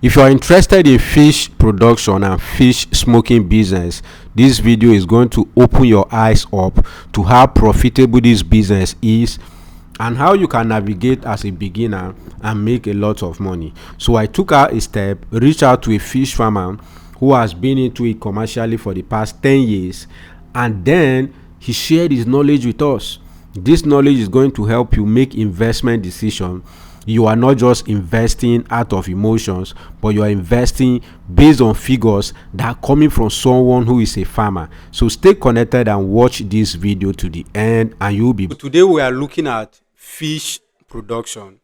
If you are interested in fish production and fish smoking business, this video is going to open your eyes up to how profitable this business is and how you can navigate as a beginner and make a lot of money. So I took out a step, reached out to a fish farmer who has been into it commercially for the past 10 years, and then he shared his knowledge with us. This knowledge is going to help you make investment decisions. You are not just investing out of emotions, but you are investing based on figures that are coming from someone who is a farmer. So stay connected and watch this video to the end, and you'll be. Today we are looking at fish production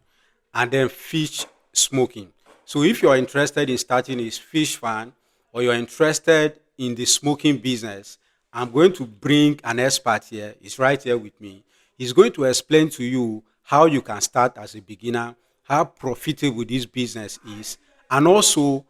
and then fish smoking. So if you are interested in starting a fish farm or you are interested in the smoking business, I'm going to bring an expert here. He's right here with me. He's going to explain to you how you can start as a beginner, how profitable this business is, and also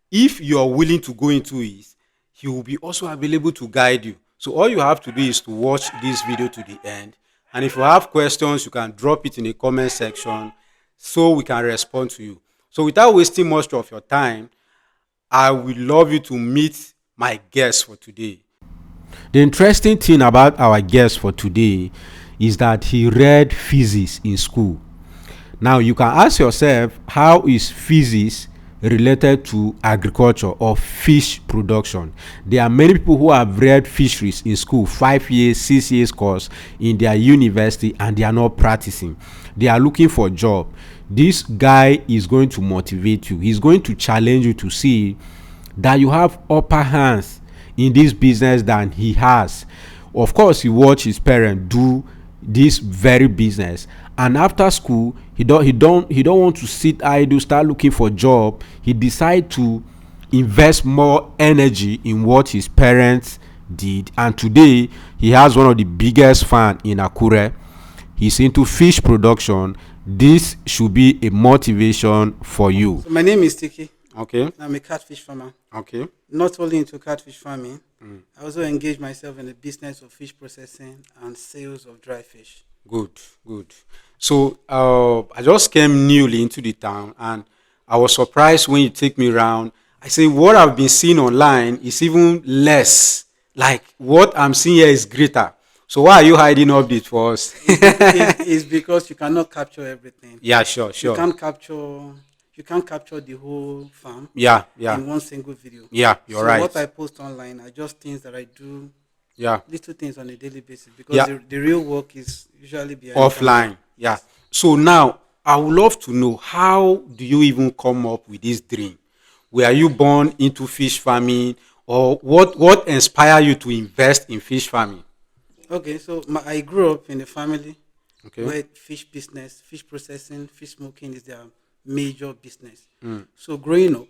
if you are willing to go into it, he will be also available to guide you. So all you have to do is to watch this video to the end, and if you have questions, you can drop it in the comment section so we can respond to you. So without wasting much of your time, I would love you to meet my guest for today. The interesting thing about our guest for today is that he read physics in school. Now you can ask yourself, how is physics related to agriculture or fish production? There are many people who have read fisheries in school, 5 years, 6 years course in their university, and they are not practicing. They are looking for a job. This guy is going to motivate you. He's going to challenge you to see that you have upper hands in this business than he has. Of course, he watched his parents do this very business, and after school he don't want to sit idle, start looking for job. He decide to invest more energy in what his parents did, and today he has one of the biggest farm in Akure. He's into fish production. This should be a motivation for you. So my name is Tiki. Okay. I'm a catfish farmer. Okay. Not only into catfish farming, I also engage myself in the business of fish processing and sales of dry fish. Good. So I just came newly into the town, and I was surprised when you take me around. I say what I've been seeing online is even less. Like what I'm seeing here is greater. So why are you hiding updates for us? It's because you cannot capture everything. Yeah, sure. You can't capture the whole farm. Yeah. In one single video. Yeah, you're right. So what I post online are just things that I do. Yeah. Little things on a daily basis, because the real work is usually behind offline. Yeah. So now I would love to know, how do you even come up with this dream? Were you born into fish farming, or what inspired you to invest in fish farming? Okay, so I grew up in a family where fish business, fish processing, fish smoking is their major business. So growing up,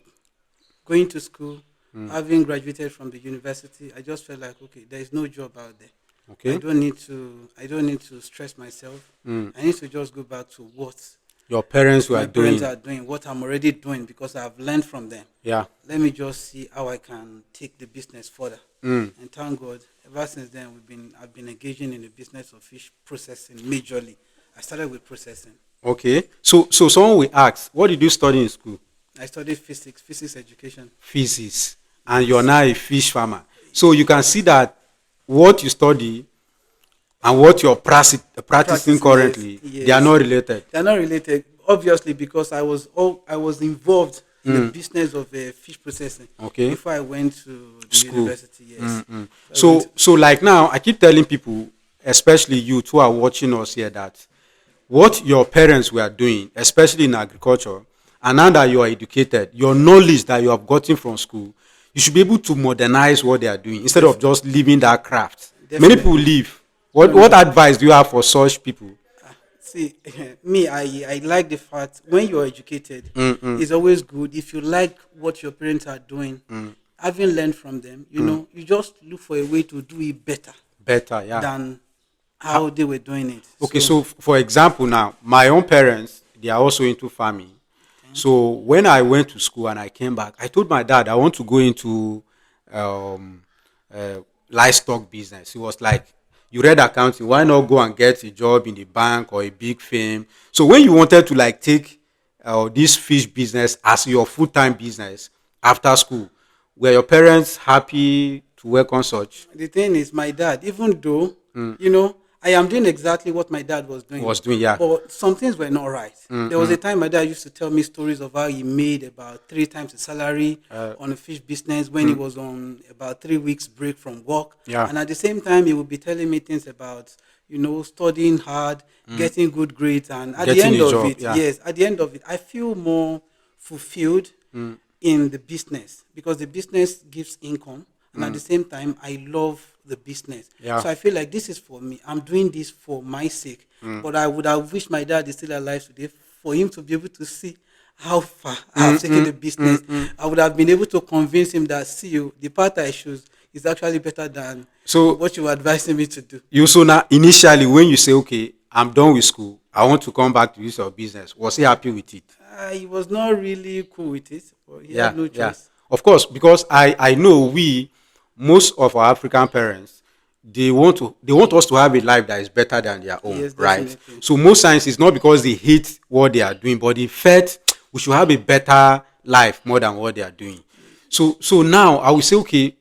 going to school, having graduated from the university, I just felt like, okay, there is no job out there. Okay. I don't need to stress myself. I need to just go back to what your parents are doing, what I'm already doing, because I've learned from them. Yeah. Let me just see how I can take the business further. And thank God, ever since then I've been engaging in the business of fish processing majorly. I started with processing. Okay. So someone will ask, what did you study in school? I studied physics education. Physics. And you're now a fish farmer. So you can see that what you study and what you're practicing currently, yes. They are not related. They are not related, obviously, because I was involved in the business of fish processing. Okay. Before I went to the university. Yes. So like now, I keep telling people, especially you who are watching us here, that what your parents were doing, especially in agriculture, and now that you are educated, your knowledge that you have gotten from school, you should be able to modernize what they are doing instead of just leaving that craft. Definitely. Many people leave. What advice do you have for such people? See, me, I like the fact when you're educated, it's always good if you like what your parents are doing, having learned from them, you just look for a way to do it better. Than how they were doing it. Okay, so for example now, my own parents, they are also into farming. So when I went to school and I came back, I told my dad I want to go into livestock business. He was like, you read accounting, why not go and get a job in the bank or a big firm? So when you wanted to like take this fish business as your full-time business after school? Were your parents happy to welcome such? The thing is, my dad, even though, I am doing exactly what my dad was doing, Yeah. but some things were not right. There was a time my dad used to tell me stories of how he made about 3 times his salary on a fish business when he was on about 3 weeks break from work. Yeah. And at the same time, he would be telling me things about, studying hard, getting good grades. And at the Getting end a of job, it, yeah. yes, at the end of it, I feel more fulfilled in the business because the business gives income. And at the same time, I love the business. Yeah. So I feel like this is for me. I'm doing this for my sake. But I would have wished my dad is still alive today for him to be able to see how far I've taken the business. I would have been able to convince him that, see you, the path I choose is actually better than So what you were advising me to do. you so now initially when you say, okay, I'm done with school, I want to come back to this your business, was he happy with it? He was not really cool with it, but he had no Yeah. choice. Of course, because I know most of our African parents, they want us to have a life that is better than their own, Yes, right? definitely. So most times it's not because they hate what they are doing, but they felt we should have a better life more than what they are doing. So now I will say, okay,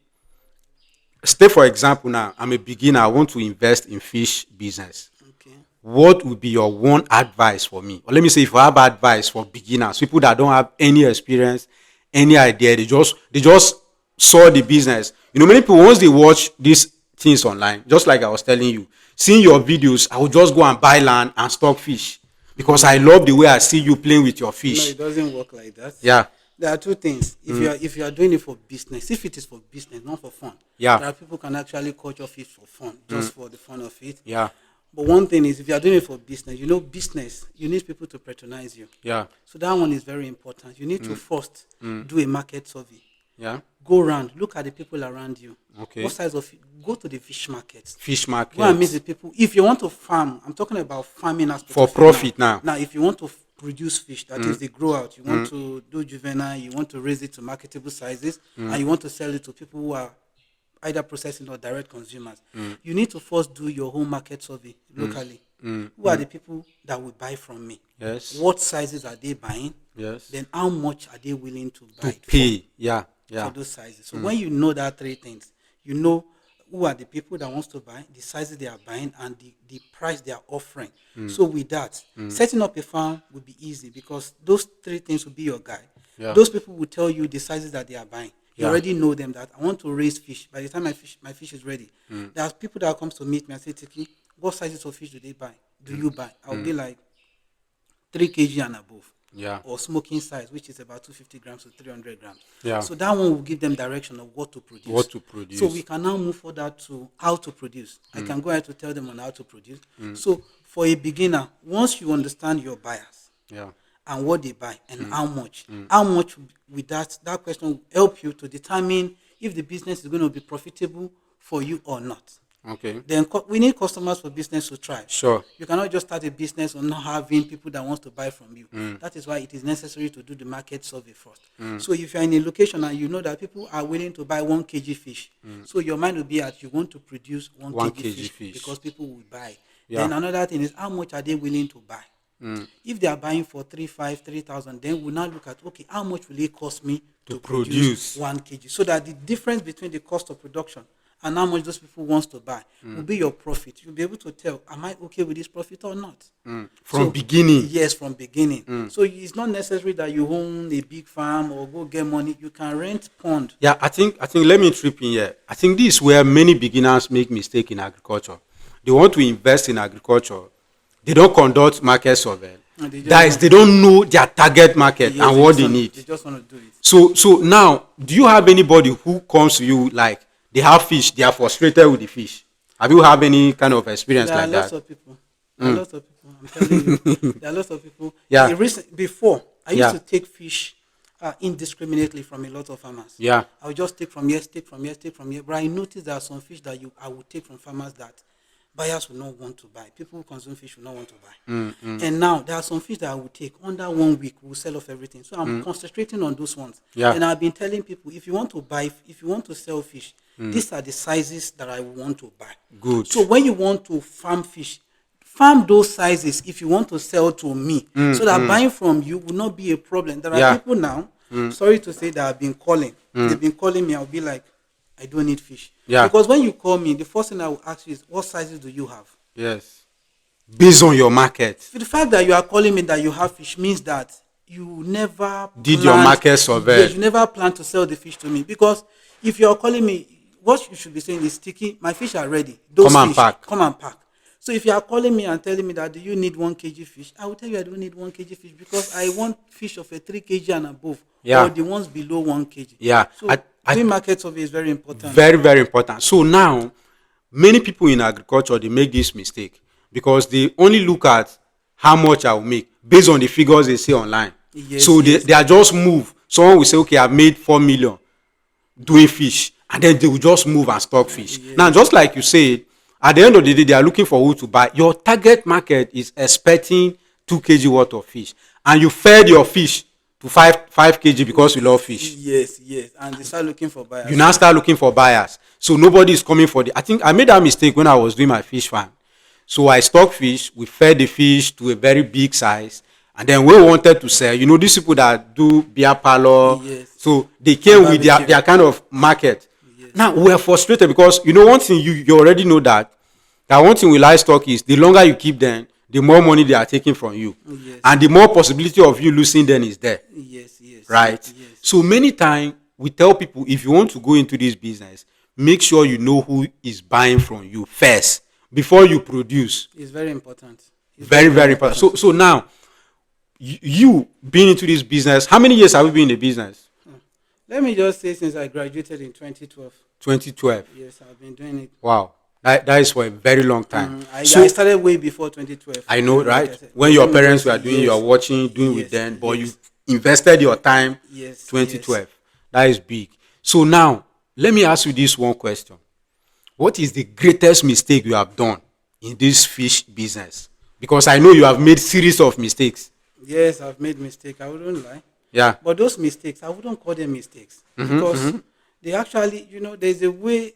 stay for example now, I'm a beginner, I want to invest in fish business. Okay. What would be your one advice for me? Or let me say, if you have advice for beginners, people that don't have any experience, any idea, they just saw the business. Many people, once they watch these things online, just like I was telling you, seeing your videos, I would just go and buy land and stock fish because I love the way I see you playing with your No, fish. it doesn't work like that. Yeah. There are two things. If you are doing it for business, if it is for business, not for fun, Yeah. there are people who can actually culture fish for fun, just for the fun of it. Yeah. But one thing is, if you are doing it for business, business, you need people to patronize you. Yeah. So that one is very important. You need to first do a market survey. Yeah. Go around, look at the people around you. Okay. What size of go to the fish markets. Fish market. Go and meet the people. If you want to farm, I'm talking about farming aspect For of it profit now. Now, if you want to produce fish, that is the grow out, you want to do juvenile, you want to raise it to marketable sizes, and you want to sell it to people who are either processing or direct consumers. You need to first do your home market survey locally. Who are the people that will buy from me? Yes. What sizes are they buying? Yes. Then how much are they willing to buy it Pay. Yeah. for Yeah. those sizes? So when you know that three things, you know who are the people that wants to buy, the sizes they are buying, and the price they are offering. So with that, setting up a farm will be easy because those three things will be your guide. Yeah. Those people will tell you the sizes that they are buying. You Yeah. already know them that I want to raise fish. By the time my fish is ready, there are people that comes to meet me and say, Tiki, what sizes of fish do they buy? Do you buy? I'll be like 3 kg and above. Yeah. Or smoking size, which is about 250 grams to 300 grams. Yeah. So that one will give them direction of what to produce. What to produce. So we can now move further to how to produce. I can go ahead to tell them on how to produce. So for a beginner, once you understand your buyers Yeah. and what they buy and how much with that question will help you to determine if the business is going to be profitable for you or not. Okay. Then we need customers for business to thrive. Sure. You cannot just start a business or not having people that wants to buy from you. That is why it is necessary to do the market survey first. So if you're in a location and you know that people are willing to buy 1 kg fish, so your mind will be at you want to produce 1 1 kg kg fish fish. because people will buy. Yeah. Then another thing is how much are they willing to buy? If they are buying for 3,000, then we'll now look at, okay, how much will it cost me to produce 1 kg? So that the difference between the cost of production and how much those people wants to buy will be your profit. You'll be able to tell, am I okay with this profit or not? From beginning. Yes, from beginning. So it's not necessary that you own a big farm or go get money. You can rent pond. Yeah, I think let me trip in here. I think this is where many beginners make mistake in agriculture. They want to invest in agriculture. They don't conduct market survey. That is, they don't know their target market Yes, and what they need. They just want to do it. So now, do you have anybody who comes to you like they have fish, they are frustrated with the fish? Have you have any kind of experience There are like lots that? of people. There are lots of people. I'm telling you. There are lots of people. Yeah. Before, I used Yeah. to take fish indiscriminately from a lot of farmers. Yeah. I would just take from here, take from here, take from here. But I noticed there are some fish that I would take from farmers that buyers will not want to buy. People who consume fish will not want to buy. And now there are some fish that I will take under 1 week. We'll sell off everything. So I'm concentrating on those ones. Yeah. And I've been telling people, if you want to sell fish, these are the sizes that I want to buy. Good. So when you want to farm fish farm those sizes if you want to sell to me, so that buying from you will not be a problem. There are people now, sorry to say, that have been calling. They've been calling me. I'll be like, I don't need fish. Because when you call me, the first thing I will ask you is, what sizes do you have? Yes. Based on your market. The fact that you are calling me that you have fish means that you never did your market survey. Yes, you never plan to sell the fish to me. Because if you are calling me, what you should be saying is, Tiki, my fish are ready. Those come fish, come and pack. So if you are calling me and telling me that, do you need 1 kg fish? I will tell you I don't need 1 kg fish, because I want fish of a 3 kg and above, or the ones below 1 kg. Yeah. So doing market survey is very important. Very, very important. So now, many people in agriculture, they make this mistake because they only look at how much I will make based on the figures they see online. Yes, so they are just move. Someone will say, okay, I've made 4 million doing fish, and then they will just move and stock fish. Yes. Now, just like you said, at the end of the day, they are looking for who to buy. Your target market is expecting 2 kg worth of fish, and you fed your fish to 5 kg because you love fish. Yes, and they start looking for buyers. You now start looking for buyers. So nobody is coming for I think I made that mistake when I was doing my fish farm. So I stock fish, we fed the fish to a very big size, and then we wanted to sell. You know, these people that do beer parlor, so they came with their kind of market. Yes. Now we are frustrated because, you know, one thing you already know that one thing with livestock is the longer you keep them, the more money they are taking from you. Yes. And the more possibility of you losing them is there. Yes. Right? Yes. So many times we tell people, if you want to go into this business, make sure you know who is buying from you first before you produce. It's very important. Very, very important. So now, you being into this business, how many years have you been in the business? Let me just say, since I graduated in 2012. 2012. Yes, I've been doing it. Wow. That is for a very long time. I started way before 2012. I know, right? Like when your parents were doing, you are watching, doing with them, but you invested your time. 2012. That is big. So now, let me ask you this one question. What is the greatest mistake you have done in this fish business? Because I know you have made series of mistakes. Yes, I've made mistakes. I wouldn't lie. Yeah. But those mistakes, I wouldn't call them mistakes. Because they actually, you know, there's a way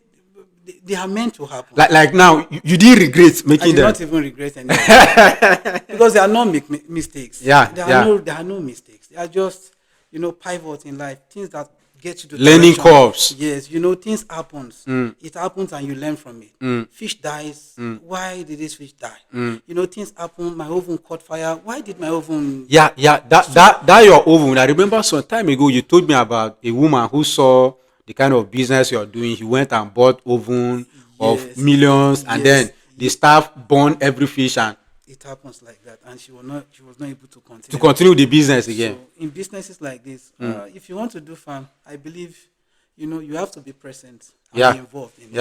they are meant to happen. Like now, you didn't regret making them. I did not even regret anything. Because they are not mistakes. There are no mistakes. They are just, you know, pivots in life. Things that get you to learning curves. Yes, you know, things happens. It happens and you learn from it. Fish dies. Why did this fish die? You know, things happen. My oven caught fire. Why did my oven? That your oven. I remember some time ago you told me about a woman who saw the kind of business you're doing. He went and bought oven of millions, and then the staff burned every fish, and it happens like that, and she was not able to continue the business again. So in businesses like this, if you want to do farm, I believe, you know, you have to be present and be involved in it.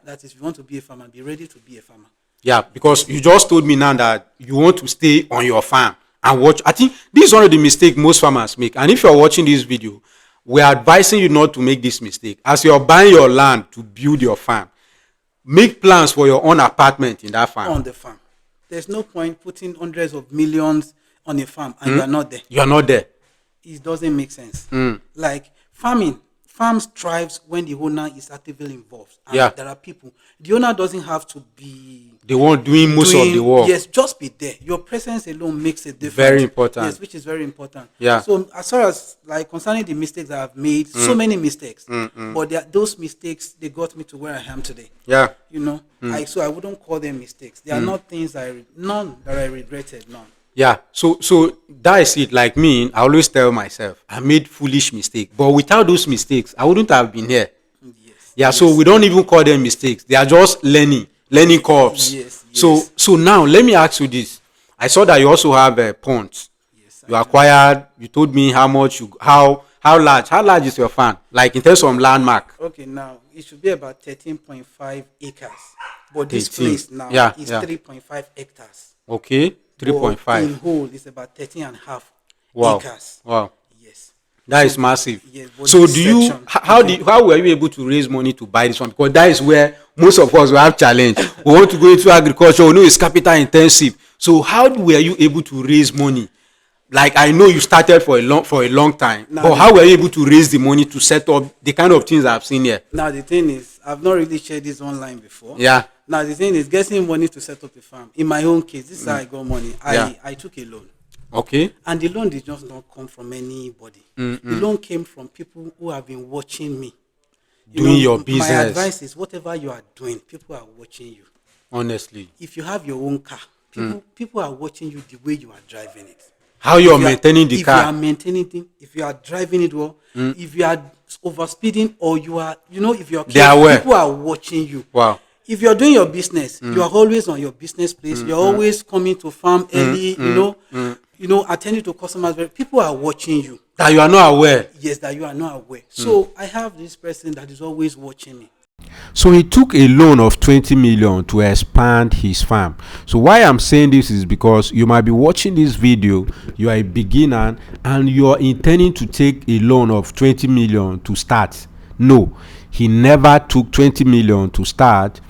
That is, if you want to be a farmer, be ready to be a farmer. Yeah, because you just told me now that you want to stay on your farm and watch. I think this is one of the mistakes most farmers make, and if you're watching this video, we are advising you not to make this mistake. As you're buying your land to build your farm, make plans for your own apartment in that farm. On the farm. There's no point putting hundreds of millions on a farm and you are not there. You are not there. It doesn't make sense. Like farms thrives when the owner is actively involved. And there are people. The owner doesn't have to be the one doing most of the work. Yes, just be there. Your presence alone makes a difference. Very important. Yes, which is very important. Yeah. So as far as like concerning the mistakes that I've made, so many mistakes. But those mistakes, they got me to where I am today. Yeah. You know, so I wouldn't call them mistakes. They are not things none that I regretted. None. Yeah. So that is it. Like me, I always tell myself, I made foolish mistakes. But without those mistakes, I wouldn't have been here. Yes. So we don't even call them mistakes. They are just learning curves. Yes. So now let me ask you this. I saw that you also have a pond. Yes. You acquired. You told me how much how large is your farm? Like in terms of landmark. Okay, now it should be about 13.5 acres. But this 18. place now is 3.5 hectares. Okay, 3.5. In whole, it's about 13.5 acres. Wow. Yes. That is massive. Yes, so do you how were you able to raise money to buy this one? Because that is where most of us will have challenge. We want to go into agriculture. We know it's capital intensive. So how were you able to raise money? Like I know you started for a long time, but how were you able to raise the money to set up the kind of things I've seen here? Now the thing is, I've not really shared this online before. Yeah. Now the thing is getting money to set up a farm. In my own case, this is how I got money. Yeah. I took a loan. Okay. And the loan did just not come from anybody. The loan came from people who have been watching me. Doing your business. My advice is whatever you are doing, people are watching you. Honestly. If you have your own car, people are watching you the way you are driving it. How you're maintaining the car. If you are maintaining it, if you are driving it well, if you are overspeeding or you are, if you are careful, people are watching you. Wow. If you are doing your business, you are always on your business place. You're always coming to farm early, attending to customers. People are watching you. That you are not aware. Yes, that you are not aware. So I have this person that is always watching me. So he took a loan of 20 million to expand his farm. So why I'm saying this is because you might be watching this video, you are a beginner and you're intending to take a loan of 20 million to start. No, he never took 20 million to start,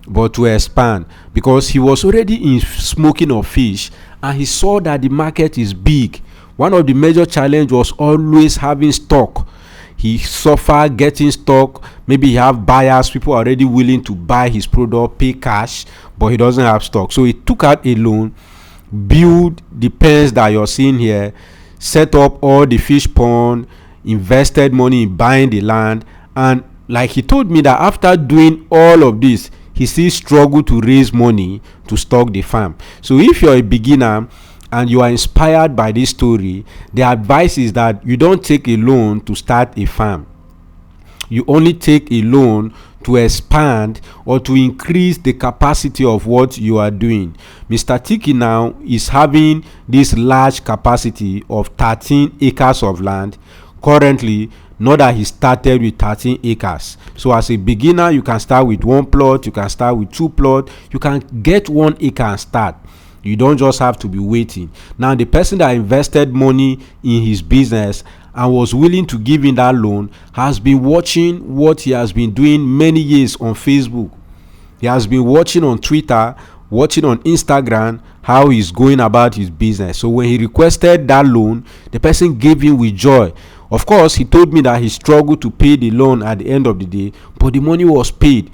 but to expand, because he was already in smoking of fish and he saw that the market is big. One of the major challenge was always having stock. He suffered getting stock. Maybe he have buyers, people are already willing to buy his product, pay cash, but he doesn't have stock. So he took out a loan, build the pens that you're seeing here, set up all the fish pond, invested money in buying the land, and like he told me that after doing all of this, he still struggled to raise money to stock the farm. So if you're a beginner and you are inspired by this story, the advice is that you don't take a loan to start a farm. You only take a loan to expand or to increase the capacity of what you are doing. Mr. Tiki now is having this large capacity of 13 acres of land. Currently, not that he started with 13 acres. So as a beginner, you can start with 1 plot, you can start with 2 plots, you can get 1 acre and start. You don't just have to be waiting. Now, the person that invested money in his business and was willing to give him that loan has been watching what he has been doing many years on Facebook. He has been watching on Twitter, watching on Instagram how he's going about his business. So when he requested that loan, the person gave him with joy. Of course, he told me that he struggled to pay the loan at the end of the day, but the money was paid.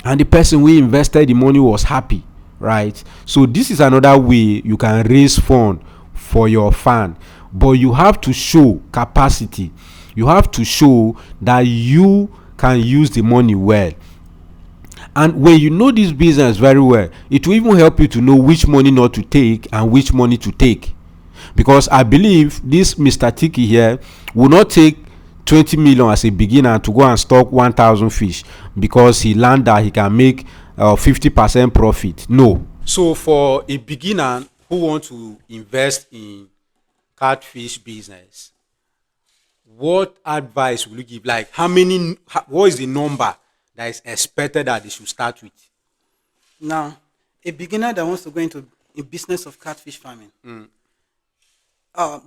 And the person who invested the money was happy. Right? So this is another way you can raise funds for your farm, but you have to show capacity. You have to show that you can use the money well. And when you know this business very well, it will even help you to know which money not to take and which money to take. Because I believe this Mr. Tiki here will not take 20 million as a beginner to go and stock 1,000 fish because he learned that he can make 50% profit. No. So for a beginner who wants to invest in catfish business, what advice will you give? Like what is the number that is expected that they should start with? Now, a beginner that wants to go into a business of catfish farming,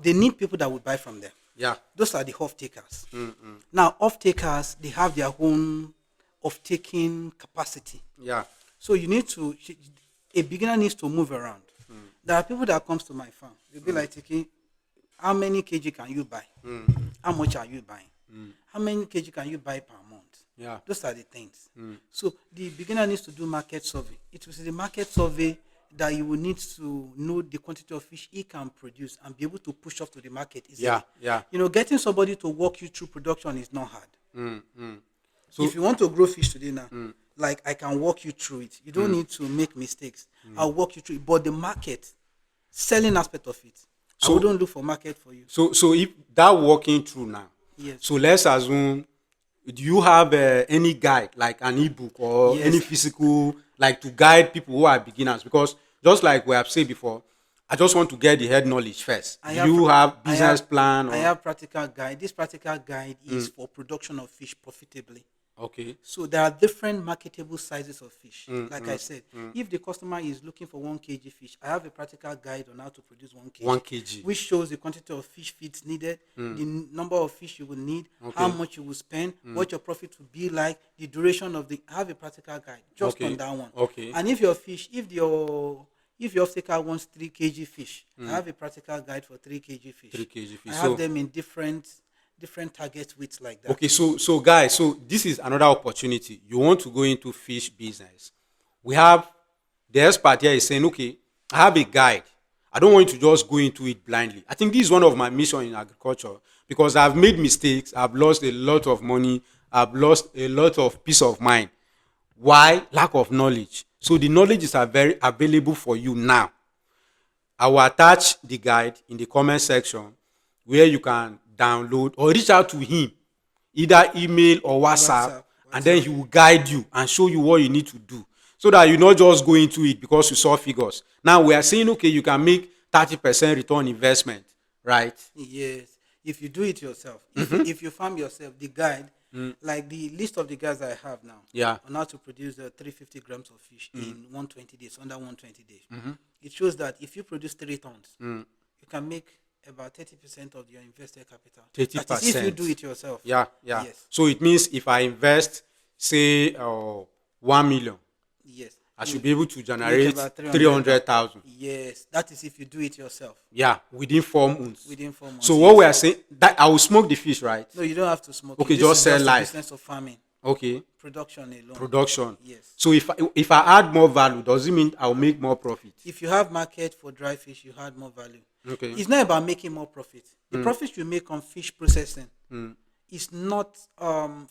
they need people that will buy from them. Yeah. Those are the off-takers. Now, off-takers, they have their own off-taking capacity. Yeah. So a beginner needs to move around. There are people that comes to my farm. They'll be like, Tiki, how many kg can you buy? How much are you buying? How many kg can you buy per month? Yeah. Those are the things. So the beginner needs to do market survey. It was the market survey that you will need to know the quantity of fish he can produce and be able to push off to the market easily. Yeah. Getting somebody to walk you through production is not hard. So if you want to grow fish today now, like I can walk you through it. You don't need to make mistakes. I'll walk you through it. But the market, selling aspect of it, I wouldn't look for market for you. So if that walking through now, yes. So let's assume, do you have any guide, like an ebook or any physical, like to guide people who are beginners? Because just like we have said before, I just want to get the head knowledge first. Do you have business plan? I have practical guide. This practical guide is for production of fish profitably. Okay. So there are different marketable sizes of fish. Like I said, if the customer is looking for 1 kg fish, I have a practical guide on how to produce 1 kg. 1 kg. Which shows the quantity of fish feeds needed, the number of fish you will need, how much you will spend, what your profit will be like, the duration of I have a practical guide just on that one. Okay. And if your off-taker wants 3 kg fish, I have a practical guide for 3 kg fish. 3 kg fish. I have them in different target weights like that. Okay, so guys, so this is another opportunity. You want to go into fish business. we have the expert here is saying, okay, I have a guide. I don't want you to just go into it blindly. I think this is one of my mission in agriculture because I've made mistakes. I've lost a lot of money. I've lost a lot of peace of mind. Why? Lack of knowledge. So the knowledge is very available for you now. I will attach the guide in the comment section where you can download or reach out to him, either email or WhatsApp, and then he will guide you and show you what you need to do so that you not just go into it because you saw figures. Now we are saying, okay, you can make 30% return investment, right? Yes, if you do it yourself, if you farm yourself, the guide, like the list of the guides I have now, on how to produce 350 grams of fish in 120 days, under 120 days. It shows that if you produce 3 tons, you can make about 30% of your invested capital. 30%. That is if you do it yourself. Yeah. Yes. So it means if I invest, say, 1 million, yes, I should be able to generate 300,000. Yes, that is if you do it yourself. Yeah, within 4 months. Within 4 months. So what we are saying, that I will smoke the fish, right? No, you don't have to smoke. Okay, This just is sell live. Business of farming. Okay. Production alone. Production. Yes. So if I add more value, does it mean I'll make more profit? If you have market for dry fish, you add more value. Okay. It's not about making more profit. The profit you make on fish processing is not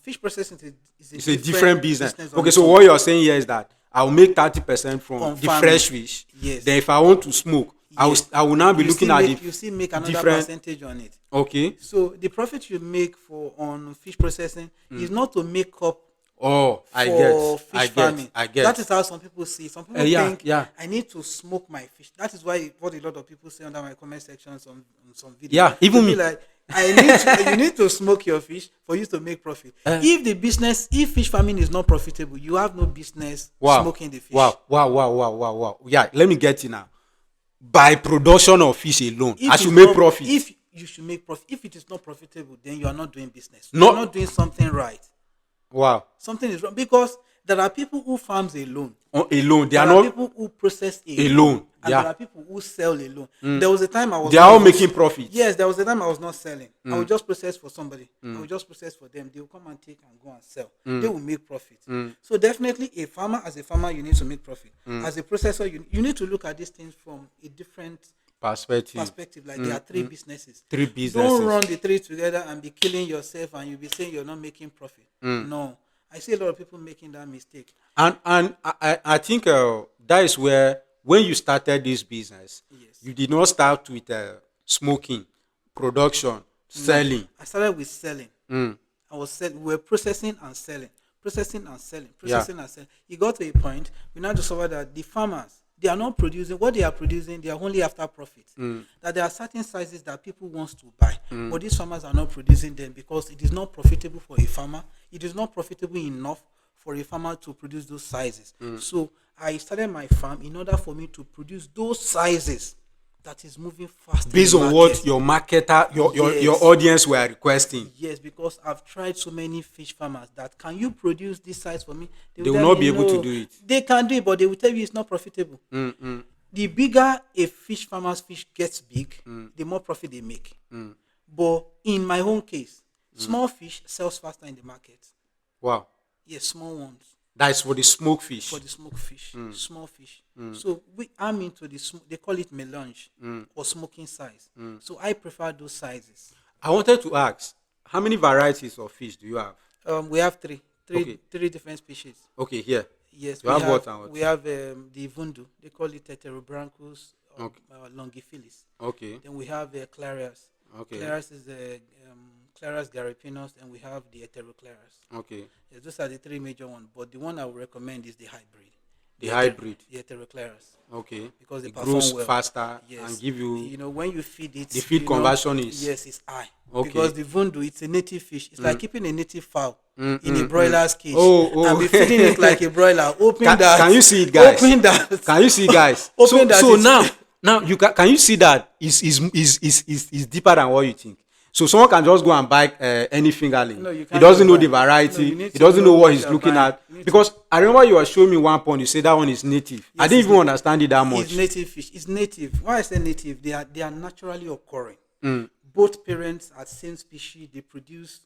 fish processing is a different business. on Okay, its so own. what you're saying here is that I'll make 30% from On the farming. fresh fish. Yes. Then if I want to smoke, Yes. I will now be You looking still at make, the you still make another different. percentage on it. Okay. So the profit you make on fish processing is not to make up Oh, I for fish get. farming. I get. That is how some people see. Some people Yeah, think yeah. I need to smoke my fish. That is why what a lot of people say under my comment sections on some videos. Yeah, even They'll be me. like, you need to smoke your fish for you to make profit. If fish farming is not profitable, you have no business smoking the fish. Wow. Yeah, let me get you now. By production of fish alone, If I should it's make not- profit. If you should make profit, if it is not profitable, then you are not doing business. No. You are not doing something right. Wow. Something is wrong because there are people who farms alone. Alone, they There are are not. people who process Alone, and yeah. there are people who sell alone. There was a time I was. They are all not- making profit. Yes, there was a time I was not selling. I would just process for somebody. I would just process for them. They will come and take and go and sell. They will make profit. So definitely, as a farmer, you need to make profit. As a processor, you need to look at these things from a different perspective. Like there are 3 businesses. 3 businesses. Don't run the 3 together and be killing yourself and you'll be saying you're not making profit. No. I see a lot of people making that mistake. And I think that is where when you started this business, Yes. you did not start with smoking, production, selling. I started with selling. I was selling. We were processing and selling. It got to a point we now discovered that the farmers, they are not producing what they are producing. They are only after profit. That there are certain sizes that people wants to buy, but these farmers are not producing them because it is not profitable for a farmer. It is not profitable enough for a farmer to produce those sizes. So I started my farm in order for me to produce those sizes that is moving fast. Based on what your marketer, your audience were requesting. Yes, because I've tried so many fish farmers that can you produce this size for me? They will not be able to do it. They can do it, but they will tell you it's not profitable. The bigger a fish farmer's fish gets big, the more profit they make. But in my own case, small fish sells faster in the market. Wow. Yes, small ones. That is for the smoke fish. For the smoked fish, small fish. So I'm into they call it melange or smoking size. So I prefer those sizes. I wanted to ask, how many varieties of fish do you have? We have three Okay. different species. Okay, here. Yes, You have what and what? We have the vundu. They call it Heterobranchus longiphilis. Okay. Then we have Clarias. Okay. Clarias is the Clarias garipinus, and we have the Heteroclaras. Okay. Yes, those are the 3 major ones. But the one I would recommend is the hybrid. The hybrid. The Heteroclaras. Okay. Because they it perform grows well. faster Yes. and give you when you feed it, the feed conversion is it's high. Okay. Because the vundu, it's a native fish. It's like keeping a native fowl in a broiler's cage. Oh. And be feeding it like a broiler. Can you see it, guys? Open that. Can you see, guys? Open that. So now you can you see that is deeper than what you think. So someone can just go and buy any fingerling. No, you He can't doesn't know buy. the No, variety. you need He to doesn't know what what he's you're looking buying. at. You need Because I remember you were showing me one point. You said that one is native. I didn't even understand it that much. It's native fish. It's native. Why I say native? They are naturally occurring. Both parents are same species. They produce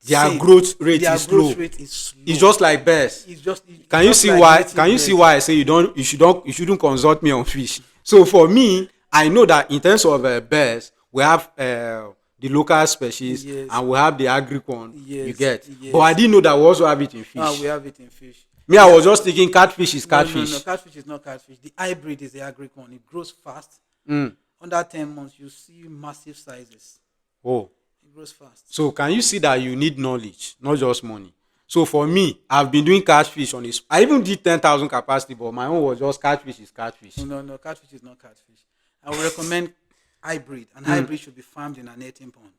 their growth rate their is growth slow. rate is slow. It's just like bears. It's just Can you see like why? native Can you see birds. why I say you shouldn't consult me on fish? So for me, I know that in terms of bears, we have the local species Yes. and we have the agricon. You Yes, get, yes. but I didn't know that we also have it in fish. We have it in fish. Me, I was just thinking catfish is catfish. No. Catfish is not catfish. The hybrid is the agricon. It grows fast. Mm. Under 10 months, you see massive sizes. Oh, It grows fast. so can you see that you need knowledge, not just money? So for me, I've been doing catfish on this. I even did 10,000 capacity, but my own was just catfish is catfish. No. Catfish is not catfish. I would recommend hybrid. And hybrid should be farmed in an 18 pond.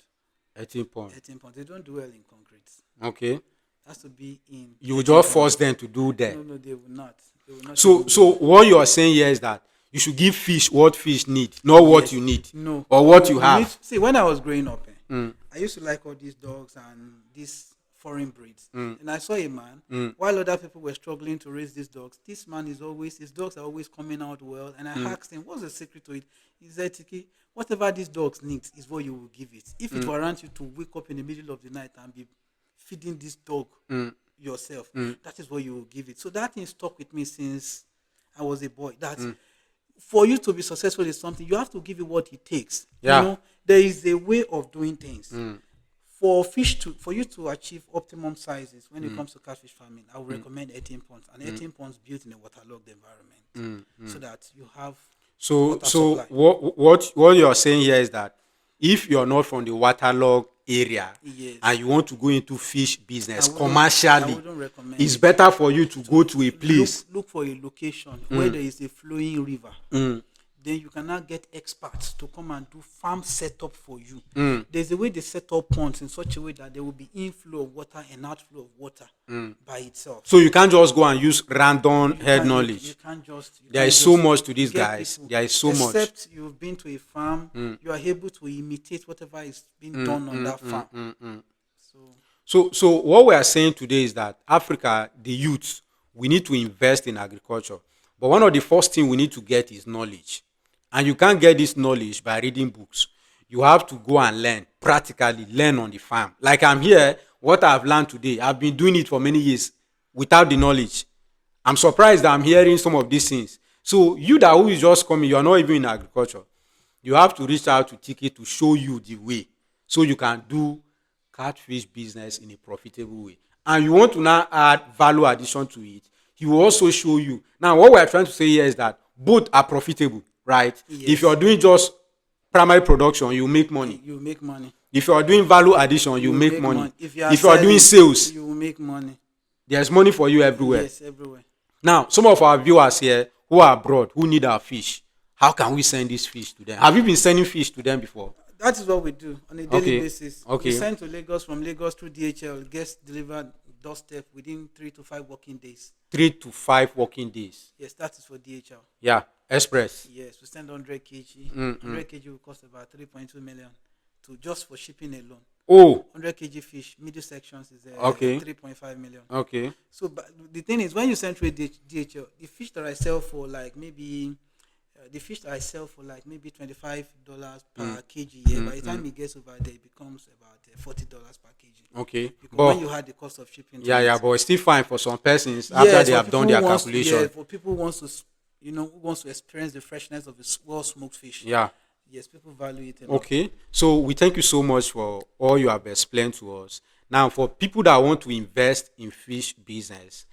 18 pounds. 18 ponds. They don't do well in concrete. Okay. It has to be in. You will 18 just ponds. force them to do that. No, they will not. They will not. So what you are saying here is that you should give fish what fish need, not what Yes. you need. No. Or what you have. See, when I was growing up, I used to like all these dogs and these foreign breeds. And I saw a man, while other people were struggling to raise these dogs, this man his dogs are always coming out well. And I asked him, what's the secret to it? He said, Tiki, whatever these dogs need is what you will give it. If it warrants you to wake up in the middle of the night and be feeding this dog yourself, that is what you will give it. So that thing stuck with me since I was a boy. That for you to be successful in something, you have to give it what it takes. Yeah. You know, there is a way of doing things. For you to achieve optimum sizes when it comes to catfish farming, I would recommend 18 ponds. And 18 ponds built in a waterlogged environment, so that you have. So water supply. what you're saying here is that if you're not from the waterlogged area Yes. and you want to go into fish business I wouldn't commercially, recommend it's it. better for you to go to a place. Look for a location where there is a flowing river. Then you cannot get experts to come and do farm setup for you. There's a way they set up ponds in such a way that there will be inflow of water and outflow of water by itself. So you can't just go and use random head knowledge. You can't just. There is so much to these guys. There is so much. Except you've been to a farm, you are able to imitate whatever is being done on that farm. So what we are saying today is that Africa, the youth, we need to invest in agriculture. But one of the first things we need to get is knowledge. And you can't get this knowledge by reading books. You have to go and learn, practically learn on the farm. Like I'm here, what I've learned today, I've been doing it for many years without the knowledge. I'm surprised that I'm hearing some of these things. So you that who is just coming, you are not even in agriculture. You have to reach out to Tiki to show you the way so you can do catfish business in a profitable way. And you want to now add value addition to it. He will also show you. Now, what we are trying to say here is that both are profitable, right? Yes. If you are doing just primary production, you make money. You make money. If you are doing value addition, you make money. If you are doing sales, you will make money. there's money for you everywhere. Yes, everywhere. Now, some of our viewers here who are abroad, who need our fish, how can we send this fish to them? Have you been sending fish to them before? That is what we do on a daily basis. Okay. We send to Lagos, from Lagos through DHL, it gets delivered doorstep within 3 to 5 working days. 3 to 5 working days. Yes, that is for DHL. Yeah, express. Yes, we send 100 kg. 100 kg will cost about 3.2 million to just for shipping alone. Oh, 100 kg fish, middle sections is Okay. 3.5 million. okay. So, but the thing is, when you send through DHL, the fish that I sell for like maybe $25 per kg. Yeah, by the time it gets over there, it becomes about $40 per kg. Okay. Because But when you had the cost of shipping. to it. but it's still fine for some persons after they have done their calculation. Yeah, for people who wants to, who wants to experience the freshness of the well smoked fish. Yeah. Yes, people value it a lot. Okay. So we thank you so much for all you have explained to us. Now, for people that want to invest in fish business,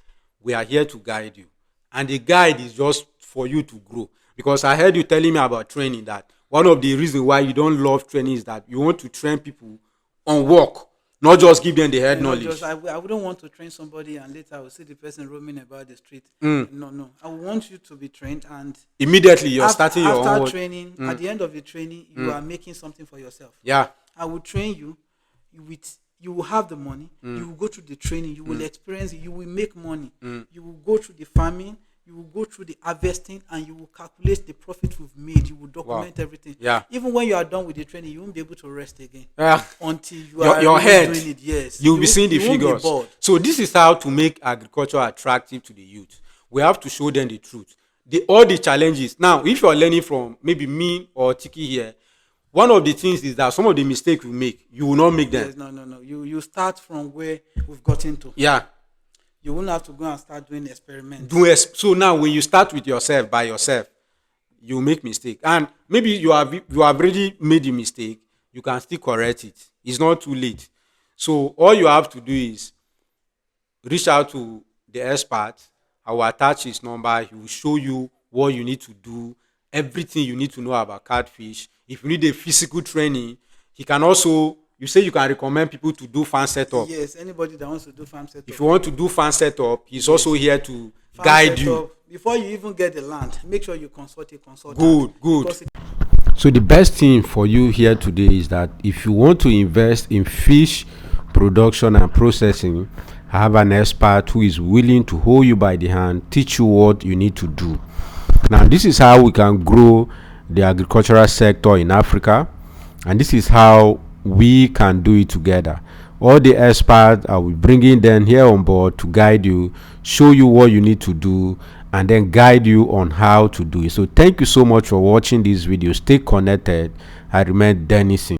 we are here to guide you. And the guide is just for you to grow. Because I heard you telling me about training, that one of the reasons why you don't love training is that you want to train people on work, not just give them the head knowledge. I wouldn't want to train somebody and later I will see the person roaming about the street. No. I want you to be trained, and Immediately you're starting your own after work. training, at the end of the training, you are making something for yourself. Yeah. I will train you with. You will have the money. You will go through the training. You will experience it. You will make money. You will go through the farming. You will go through the harvesting, and you will calculate the profit we've made. You will document everything. Yeah. Even when you are done with the training, you won't be able to rest again. Yeah. Until you are Your really head, doing it. Yes. you'll be seeing the you won't be figures. bored. So this is how to make agriculture attractive to the youth. We have to show them the truth. All the challenges. Now, if you're learning from maybe me or Tiki here, one of the things is that some of the mistakes we make, you will not make them. Yes, no. You start from where we've gotten to. Yeah. You won't have to go and start doing experiments. So now when you start with yourself by yourself, you make mistake, and maybe you have already made the mistake. You can still correct it. It's not too late. So all you have to do is reach out to the expert. I will attach his number. He will show you what you need to do, everything you need to know about catfish. If you need a physical training, he can also, you say you can recommend people to do farm setup. Yes, anybody that wants to do farm setup. If you want to do farm setup, he's also here to guide you. Before you even get the land, make sure you consult a consultant. Good. So the best thing for you here today is that if you want to invest in fish production and processing, have an expert who is willing to hold you by the hand, teach you what you need to do. Now, this is how we can grow the agricultural sector in Africa, and this is how we can do it together. All the experts are we bringing them here on board to guide you, show you what you need to do, and then guide you on how to do it. So thank you so much for watching this video. Stay connected. I remain Denison.